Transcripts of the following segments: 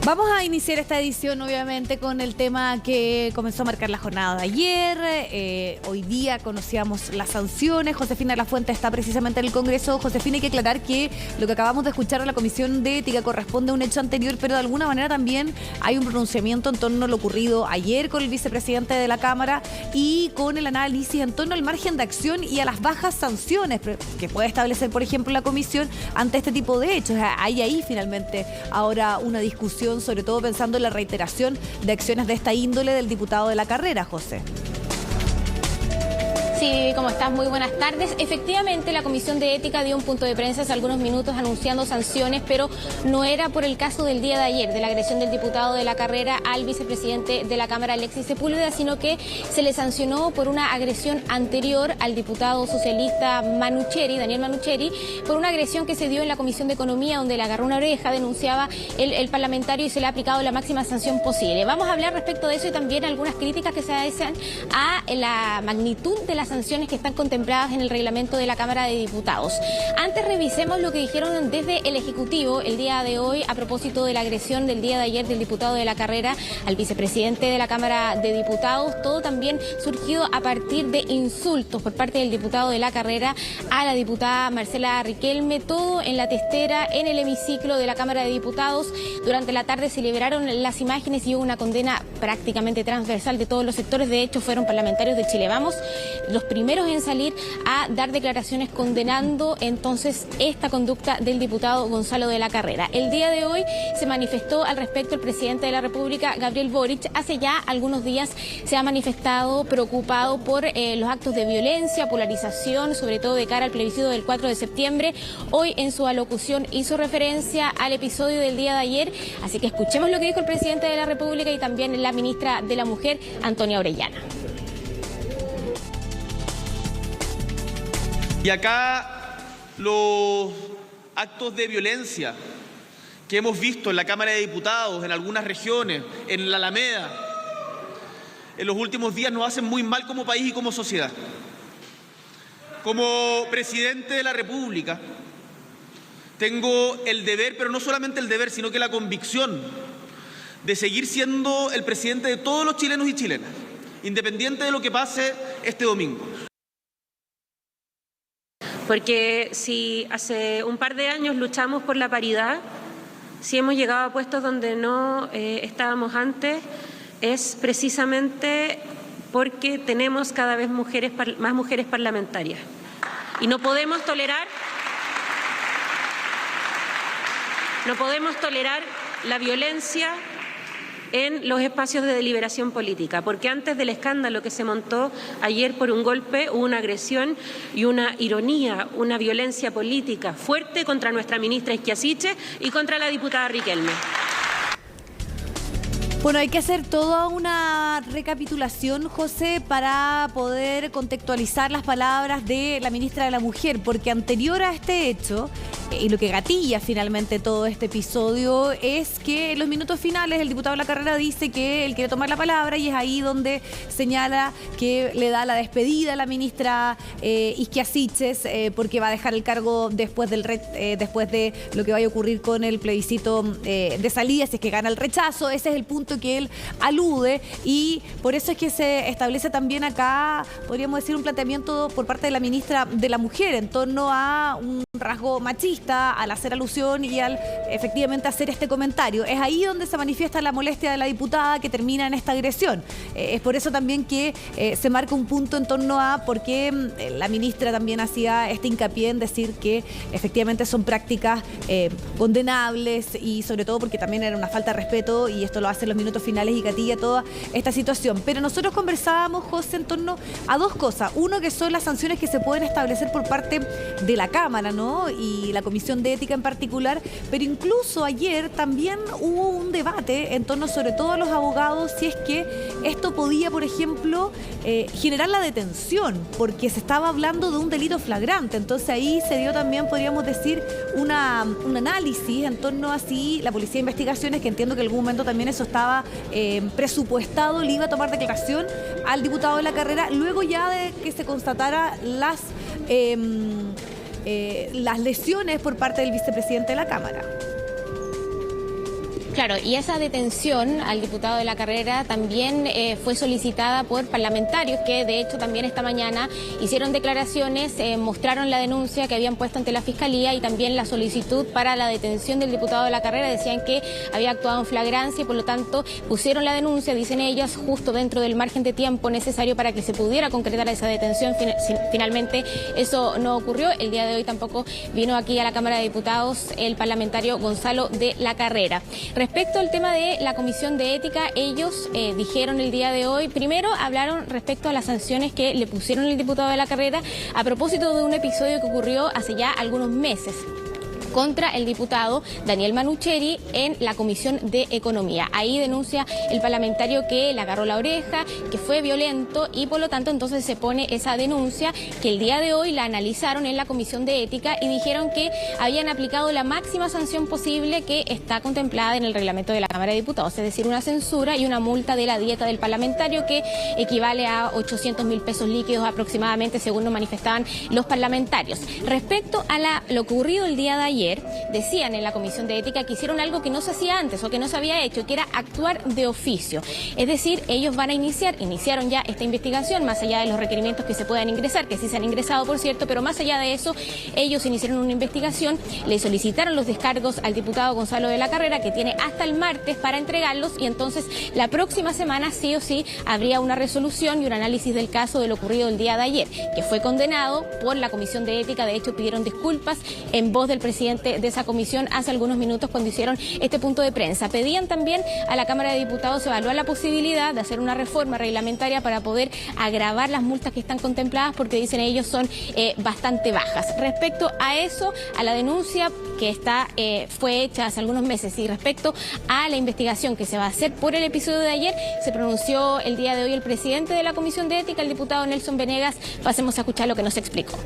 Vamos a iniciar esta edición obviamente con el tema que comenzó a marcar la jornada de ayer. Hoy día conocíamos las sanciones. Josefina Lafuente está precisamente en el Congreso. Josefina, hay que aclarar que lo que acabamos de escuchar en la Comisión de Ética corresponde a un hecho anterior, pero de alguna manera también hay un pronunciamiento en torno a lo ocurrido ayer con el vicepresidente de la Cámara y con el análisis en torno al margen de acción y a las bajas sanciones que puede establecer, por ejemplo, la Comisión ante este tipo de hechos. Hay ahí finalmente ahora una discusión, sobre todo pensando en la reiteración de acciones de esta índole del diputado de la carrera, José. Sí, ¿cómo estás? Muy buenas tardes. Efectivamente, la Comisión de Ética dio un punto de prensa hace algunos minutos anunciando sanciones, pero no era por el caso del día de ayer, de la agresión del diputado de la carrera al vicepresidente de la Cámara, Alexis Sepúlveda, sino que se le sancionó por una agresión anterior al diputado socialista Manucheri, Daniel Manucheri, por una agresión que se dio en la Comisión de Economía, donde le agarró una oreja, denunciaba el parlamentario, y se le ha aplicado la máxima sanción posible. Vamos a hablar respecto de eso y también algunas críticas que se hacen a la magnitud de las sanciones que están contempladas en el reglamento de la Cámara de Diputados. Antes revisemos lo que dijeron desde el Ejecutivo el día de hoy a propósito de la agresión del día de ayer del diputado de la carrera al vicepresidente de la Cámara de Diputados. Todo también surgido a partir de insultos por parte del diputado de la carrera a la diputada Marcela Riquelme, todo en la testera, en el hemiciclo de la Cámara de Diputados. Durante la tarde se liberaron las imágenes y hubo una condena prácticamente transversal de todos los sectores. De hecho, fueron parlamentarios de Chile Vamos los primeros en salir a dar declaraciones condenando entonces esta conducta del diputado Gonzalo de la Carrera. El día de hoy se manifestó al respecto el presidente de la República, Gabriel Boric. Hace ya algunos días se ha manifestado preocupado por los actos de violencia, polarización, sobre todo de cara al plebiscito del 4 de septiembre. Hoy en su alocución hizo referencia al episodio del día de ayer, así que escuchemos lo que dijo el presidente de la República y también la ministra de la Mujer, Antonia Orellana. Y acá los actos de violencia que hemos visto en la Cámara de Diputados, en algunas regiones, en la Alameda, en los últimos días nos hacen muy mal como país y como sociedad. Como presidente de la República, tengo el deber, pero no solamente el deber, sino que la convicción de seguir siendo el presidente de todos los chilenos y chilenas, independiente de lo que pase este domingo. Porque si hace un par de años luchamos por la paridad, si hemos llegado a puestos donde no estábamos antes, es precisamente porque tenemos cada vez más mujeres parlamentarias. Y no podemos tolerar la violencia en los espacios de deliberación política, porque antes del escándalo que se montó ayer por un golpe hubo una agresión y una ironía, una violencia política fuerte contra nuestra ministra Isquiasiche y contra la diputada Riquelme. Bueno, hay que hacer toda una recapitulación, José, para poder contextualizar las palabras de la ministra de la Mujer, porque anterior a este hecho, y lo que gatilla finalmente todo este episodio, es que en los minutos finales el diputado de la carrera dice que él quiere tomar la palabra y es ahí donde señala que le da la despedida a la ministra Isquiasiches porque va a dejar el cargo después de lo que vaya a ocurrir con el plebiscito de salida, si es que gana el rechazo. Ese es el punto que él alude y por eso es que se establece también acá, podríamos decir, un planteamiento por parte de la ministra de la Mujer en torno a un rasgo machista al hacer alusión y al efectivamente hacer este comentario. Es ahí donde se manifiesta la molestia de la diputada que termina en esta agresión. Es por eso también que se marca un punto en torno a por qué la ministra también hacía este hincapié en decir que efectivamente son prácticas condenables y sobre todo porque también era una falta de respeto y esto lo hacen los minutos finales y gatilla toda esta situación. Pero nosotros conversábamos, José, en torno a dos cosas. Uno, que son las sanciones que se pueden establecer por parte de la Cámara, ¿no? Y la Comisión de Ética en particular, pero incluso ayer también hubo un debate en torno sobre todo a los abogados si es que esto podía, por ejemplo, generar la detención, porque se estaba hablando de un delito flagrante. Entonces ahí se dio también, podríamos decir, un análisis en torno a si la Policía de Investigaciones, que entiendo que en algún momento también eso estaba presupuestado, le iba a tomar declaración al diputado de la carrera, luego ya de que se constatara las lesiones por parte del vicepresidente de la Cámara. Claro, y esa detención al diputado de la carrera también fue solicitada por parlamentarios que de hecho también esta mañana hicieron declaraciones, mostraron la denuncia que habían puesto ante la Fiscalía y también la solicitud para la detención del diputado de la carrera. Decían que había actuado en flagrancia y por lo tanto pusieron la denuncia, dicen ellas, justo dentro del margen de tiempo necesario para que se pudiera concretar esa detención. Finalmente eso no ocurrió. El día de hoy tampoco vino aquí a la Cámara de Diputados el parlamentario Gonzalo de la Carrera. Respecto al tema de la Comisión de Ética, ellos dijeron el día de hoy, primero hablaron respecto a las sanciones que le pusieron el diputado de la carrera a propósito de un episodio que ocurrió hace ya algunos meses contra el diputado Daniel Manucheri en la Comisión de Economía. Ahí denuncia el parlamentario que le agarró la oreja, que fue violento y por lo tanto entonces se pone esa denuncia que el día de hoy la analizaron en la Comisión de Ética y dijeron que habían aplicado la máxima sanción posible que está contemplada en el reglamento de la Cámara de Diputados, es decir, una censura y una multa de la dieta del parlamentario que equivale a 800.000 pesos líquidos aproximadamente, según nos manifestaban los parlamentarios. Respecto a lo ocurrido el día de ayer, decían en la Comisión de Ética que hicieron algo que no se hacía antes o que no se había hecho, que era actuar de oficio. Es decir, ellos van a iniciaron ya esta investigación, más allá de los requerimientos que se puedan ingresar, que sí se han ingresado, por cierto, pero más allá de eso, ellos iniciaron una investigación, le solicitaron los descargos al diputado Gonzalo de la Carrera, que tiene hasta el martes para entregarlos, y entonces la próxima semana sí o sí habría una resolución y un análisis del caso de lo ocurrido el día de ayer, que fue condenado por la Comisión de Ética. De hecho, pidieron disculpas en voz del presidente de esa comisión hace algunos minutos cuando hicieron este punto de prensa. Pedían también a la Cámara de Diputados evaluar la posibilidad de hacer una reforma reglamentaria para poder agravar las multas que están contempladas, porque dicen ellos son bastante bajas. Respecto a eso, a la denuncia que fue hecha hace algunos meses y respecto a la investigación que se va a hacer por el episodio de ayer, se pronunció el día de hoy el presidente de la Comisión de Ética, el diputado Nelson Venegas. Pasemos a escuchar lo que nos explicó.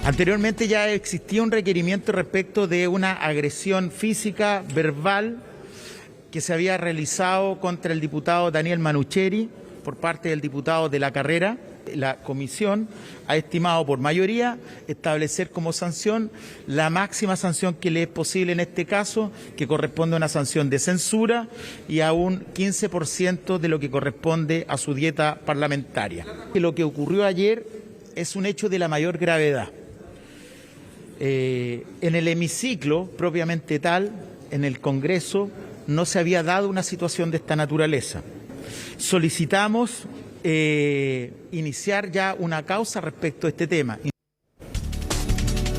Anteriormente ya existía un requerimiento respecto de una agresión física, verbal, que se había realizado contra el diputado Daniel Manucheri por parte del diputado de la Carrera. La comisión ha estimado por mayoría establecer como sanción la máxima sanción que le es posible en este caso, que corresponde a una sanción de censura y a un 15% de lo que corresponde a su dieta parlamentaria. Lo que ocurrió ayer es un hecho de la mayor gravedad. En el hemiciclo, propiamente tal, en el Congreso, no se había dado una situación de esta naturaleza. Solicitamos iniciar ya una causa respecto a este tema.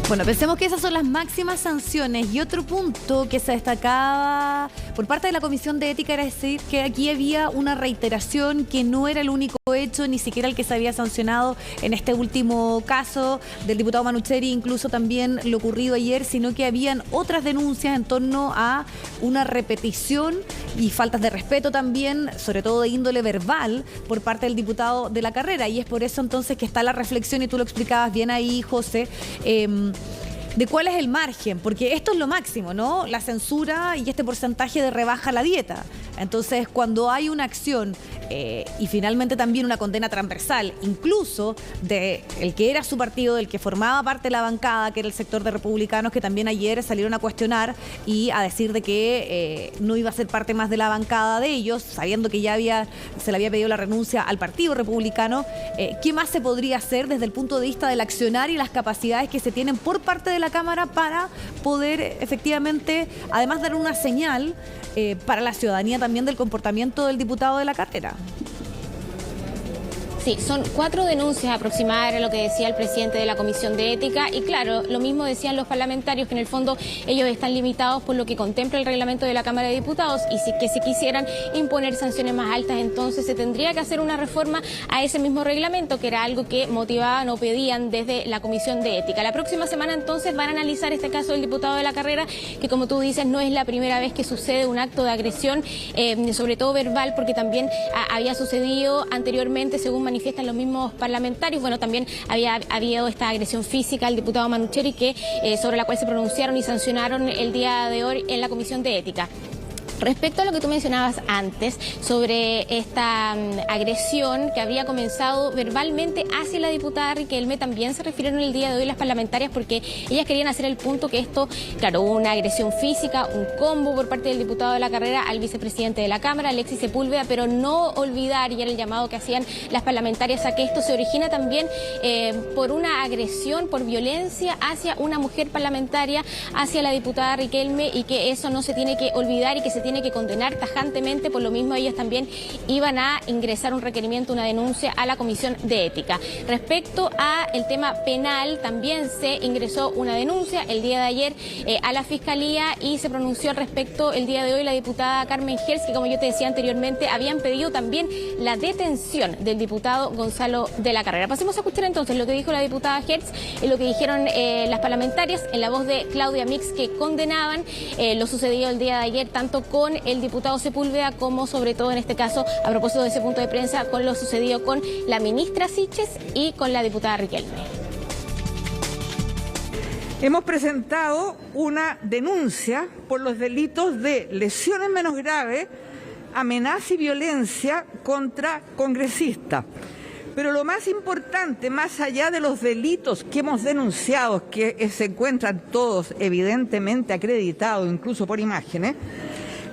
Bueno, pensemos que esas son las máximas sanciones. Y otro punto que se destacaba por parte de la Comisión de Ética era decir que aquí había una reiteración, que no era el único hecho, ni siquiera el que se había sancionado en este último caso del diputado Manucheri, incluso también lo ocurrido ayer, sino que habían otras denuncias en torno a una repetición y faltas de respeto también, sobre todo de índole verbal, por parte del diputado de la Carrera. Y es por eso entonces que está la reflexión, y tú lo explicabas bien ahí, José, de cuál es el margen, porque esto es lo máximo, ¿no? La censura y este porcentaje de rebaja a la dieta. Entonces, cuando hay una acción y finalmente también una condena transversal, incluso de el que era su partido, del que formaba parte de la bancada, que era el sector de republicanos, que también ayer salieron a cuestionar y a decir de que no iba a ser parte más de la bancada de ellos, sabiendo que ya se le había pedido la renuncia al Partido Republicano. ¿Qué más se podría hacer desde el punto de vista del accionar y las capacidades que se tienen por parte de la Cámara para poder efectivamente, además, dar una señal para la ciudadanía también del comportamiento del diputado de la Carrera? Sí, son 4 denuncias aproximadas, era lo que decía el presidente de la Comisión de Ética, y claro, lo mismo decían los parlamentarios, que en el fondo ellos están limitados por lo que contempla el reglamento de la Cámara de Diputados, y si quisieran imponer sanciones más altas, entonces se tendría que hacer una reforma a ese mismo reglamento, que era algo que motivaban o pedían desde la Comisión de Ética. La próxima semana entonces van a analizar este caso del diputado de la Carrera, que como tú dices no es la primera vez que sucede un acto de agresión, sobre todo verbal, porque también había sucedido anteriormente, según manifiestan los mismos parlamentarios. Bueno, también había habido esta agresión física al diputado Manucheri, sobre la cual se pronunciaron y sancionaron el día de hoy en la Comisión de Ética. Respecto a lo que tú mencionabas antes sobre esta agresión que había comenzado verbalmente hacia la diputada Riquelme, también se refirieron el día de hoy las parlamentarias porque ellas querían hacer el punto que esto, claro, hubo una agresión física, un combo por parte del diputado de la carrera al vicepresidente de la Cámara, Alexis Sepúlveda, pero no olvidar, y era el llamado que hacían las parlamentarias a que esto se origina también por una agresión, por violencia hacia una mujer parlamentaria, hacia la diputada Riquelme, y que eso no se tiene que olvidar y que se tiene que condenar tajantemente. Por lo mismo, ellas también iban a ingresar un requerimiento, una denuncia a la Comisión de Ética. Respecto a el tema penal, también se ingresó una denuncia el día de ayer a la Fiscalía y se pronunció al respecto el día de hoy la diputada Carmen Hertz, que como yo te decía anteriormente, habían pedido también la detención del diputado Gonzalo de la Carrera. Pasemos a escuchar entonces lo que dijo la diputada Hertz y lo que dijeron las parlamentarias en la voz de Claudia Mix, que condenaban lo sucedido el día de ayer, tanto con el diputado Sepúlveda como sobre todo en este caso, a propósito de ese punto de prensa, con lo sucedido con la ministra Siches y con la diputada Riquelme. Hemos presentado una denuncia por los delitos de lesiones menos graves, amenaza y violencia contra congresistas. Pero lo más importante, más allá de los delitos que hemos denunciado, que se encuentran todos evidentemente acreditados, incluso por imágenes,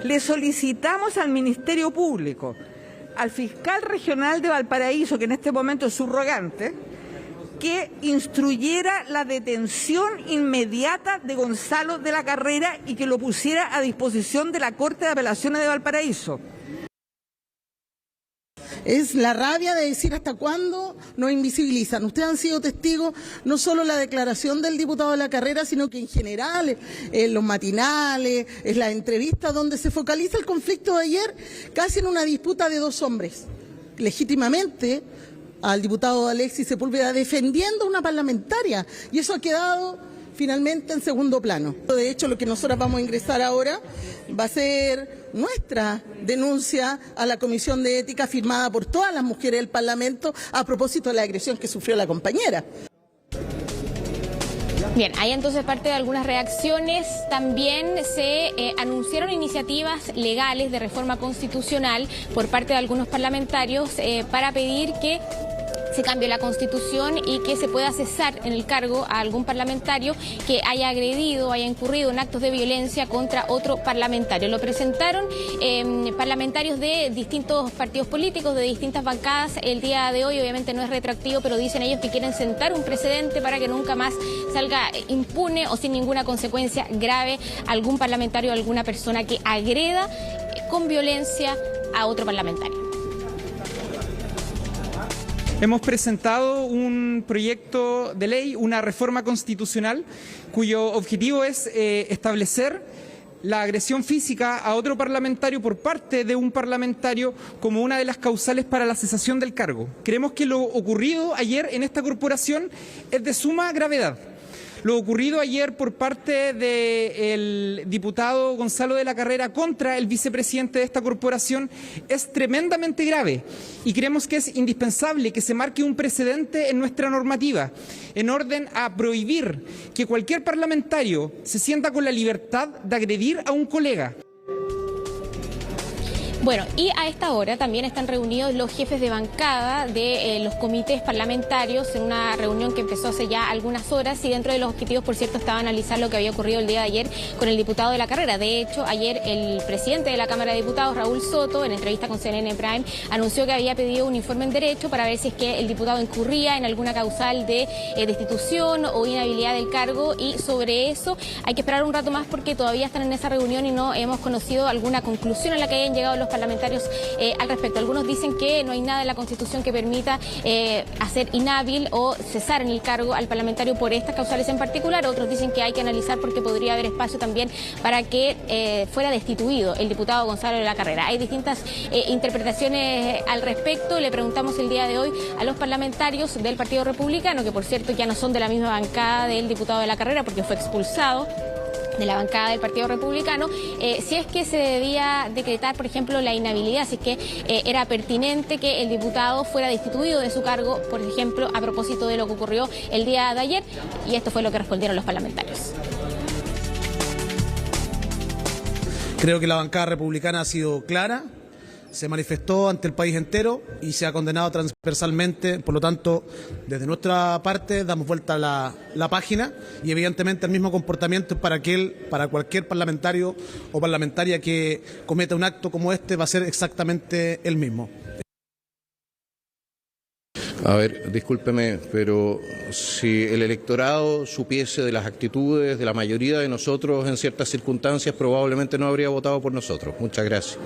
le solicitamos al Ministerio Público, al fiscal regional de Valparaíso, que en este momento es subrogante, que instruyera la detención inmediata de Gonzalo de la Carrera y que lo pusiera a disposición de la Corte de Apelaciones de Valparaíso. Es la rabia de decir hasta cuándo nos invisibilizan. Ustedes han sido testigos no solo de la declaración del diputado de la Carrera, sino que en general, en los matinales, en las entrevistas donde se focaliza el conflicto de ayer, casi en una disputa de dos hombres. Legítimamente, al diputado Alexis Sepúlveda defendiendo a una parlamentaria, y eso ha quedado finalmente en segundo plano. De hecho, lo que nosotros vamos a ingresar ahora va a ser nuestra denuncia a la Comisión de Ética firmada por todas las mujeres del Parlamento a propósito de la agresión que sufrió la compañera. Bien, hay entonces parte de algunas reacciones. También se anunciaron iniciativas legales de reforma constitucional por parte de algunos parlamentarios para pedir que se cambie la Constitución y que se pueda cesar en el cargo a algún parlamentario que haya agredido, haya incurrido en actos de violencia contra otro parlamentario. Lo presentaron parlamentarios de distintos partidos políticos, de distintas bancadas el día de hoy. Obviamente no es retroactivo, pero dicen ellos que quieren sentar un precedente para que nunca más salga impune o sin ninguna consecuencia grave algún parlamentario o alguna persona que agreda con violencia a otro parlamentario. Hemos presentado un proyecto de ley, una reforma constitucional, cuyo objetivo es establecer la agresión física a otro parlamentario por parte de un parlamentario como una de las causales para la cesación del cargo. Creemos que lo ocurrido ayer en esta corporación es de suma gravedad. Lo ocurrido ayer por parte del diputado Gonzalo de la Carrera contra el vicepresidente de esta corporación es tremendamente grave y creemos que es indispensable que se marque un precedente en nuestra normativa en orden a prohibir que cualquier parlamentario se sienta con la libertad de agredir a un colega. Bueno, y a esta hora también están reunidos los jefes de bancada de los comités parlamentarios en una reunión que empezó hace ya algunas horas y dentro de los objetivos, por cierto, estaba analizar lo que había ocurrido el día de ayer con el diputado de la Carrera. De hecho, ayer el presidente de la Cámara de Diputados, Raúl Soto, en entrevista con CNN Prime, anunció que había pedido un informe en derecho para ver si es que el diputado incurría en alguna causal de destitución o inhabilidad del cargo, y sobre eso hay que esperar un rato más porque todavía están en esa reunión y no hemos conocido alguna conclusión a la que hayan llegado los parlamentarios al respecto. Algunos dicen que no hay nada en la Constitución que permita hacer inhábil o cesar en el cargo al parlamentario por estas causales en particular. Otros dicen que hay que analizar porque podría haber espacio también para que fuera destituido el diputado Gonzalo de la Carrera. Hay distintas interpretaciones al respecto. Le preguntamos el día de hoy a los parlamentarios del Partido Republicano, que por cierto ya no son de la misma bancada del diputado de la Carrera porque fue expulsado de la bancada del Partido Republicano, si es que se debía decretar, por ejemplo, la inhabilidad, si es que era pertinente que el diputado fuera destituido de su cargo, por ejemplo, a propósito de lo que ocurrió el día de ayer, y esto fue lo que respondieron los parlamentarios. Creo que la bancada republicana ha sido clara, se manifestó ante el país entero y se ha condenado transversalmente. Por lo tanto, desde nuestra parte damos vuelta a la página y evidentemente el mismo comportamiento para cualquier parlamentario o parlamentaria que cometa un acto como este va a ser exactamente el mismo. A ver, discúlpeme, pero si el electorado supiese de las actitudes de la mayoría de nosotros en ciertas circunstancias, probablemente no habría votado por nosotros. Muchas gracias.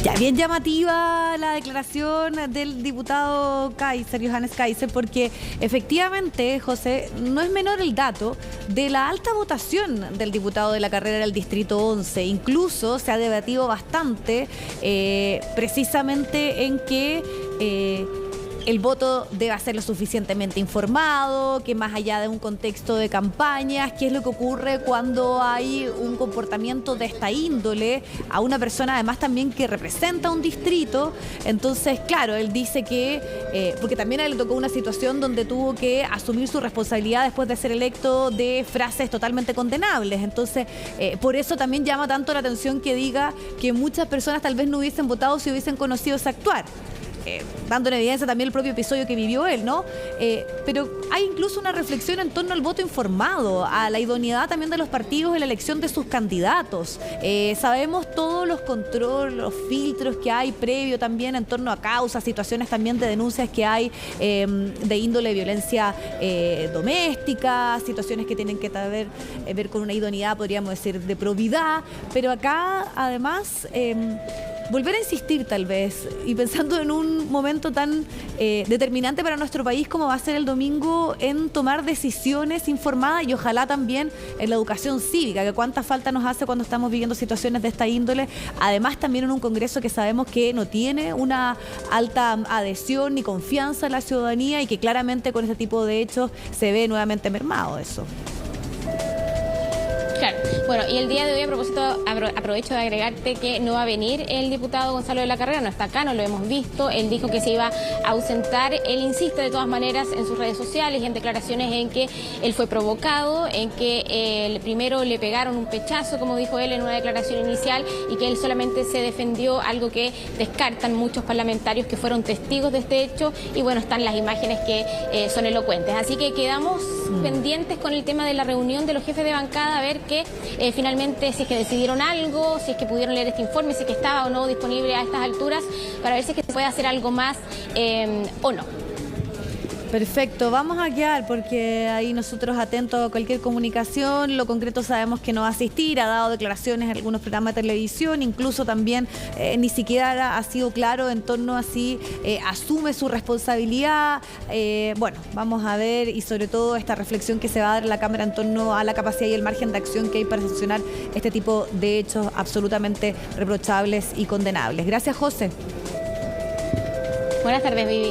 Ya, bien llamativa la declaración del diputado Kaiser, Johannes Kaiser, porque efectivamente, José, no es menor el dato de la alta votación del diputado de la carrera del Distrito 11. Incluso se ha debatido bastante precisamente en que el voto debe ser lo suficientemente informado, que más allá de un contexto de campañas, qué es lo que ocurre cuando hay un comportamiento de esta índole a una persona además también que representa un distrito. Entonces, claro, él dice que, porque también a él le tocó una situación donde tuvo que asumir su responsabilidad después de ser electo de frases totalmente condenables. Entonces, por eso también llama tanto la atención que diga que muchas personas tal vez no hubiesen votado si hubiesen conocido ese actuar. Dando en evidencia también el propio episodio que vivió él, ¿no? Pero hay incluso una reflexión en torno al voto informado, a la idoneidad también de los partidos en la elección de sus candidatos. Sabemos todos los controles, los filtros que hay previo también en torno a causas, situaciones también de denuncias que hay de índole de violencia doméstica, situaciones que tienen que ver con una idoneidad, podríamos decir, de probidad. Pero acá, además, volver a insistir tal vez, y pensando en un momento tan determinante para nuestro país como va a ser el domingo, en tomar decisiones informadas y ojalá también en la educación cívica, que cuánta falta nos hace cuando estamos viviendo situaciones de esta índole. Además también en un Congreso que sabemos que no tiene una alta adhesión ni confianza en la ciudadanía y que claramente con este tipo de hechos se ve nuevamente mermado eso. Claro. Bueno, y el día de hoy, a propósito, aprovecho de agregarte que no va a venir el diputado Gonzalo de la Carrera, no está acá, no lo hemos visto. Él dijo que se iba a ausentar. Él insiste de todas maneras en sus redes sociales y en declaraciones en que él fue provocado, en que primero le pegaron un pechazo, como dijo él en una declaración inicial, y que él solamente se defendió, algo que descartan muchos parlamentarios que fueron testigos de este hecho. Y bueno, están las imágenes que son elocuentes. Así que quedamos pendientes con el tema de la reunión de los jefes de bancada, a ver que finalmente si es que decidieron algo, si es que pudieron leer este informe, si es que estaba o no disponible a estas alturas, para ver si es que se puede hacer algo más o no. Perfecto, vamos a quedar porque ahí nosotros atentos a cualquier comunicación. Lo concreto sabemos que no va a asistir, ha dado declaraciones en algunos programas de televisión, incluso también ni siquiera ha sido claro en torno a si asume su responsabilidad. Bueno, vamos a ver, y sobre todo esta reflexión que se va a dar en la Cámara en torno a la capacidad y el margen de acción que hay para sancionar este tipo de hechos absolutamente reprochables y condenables. Gracias, José. Buenas tardes, Vivi.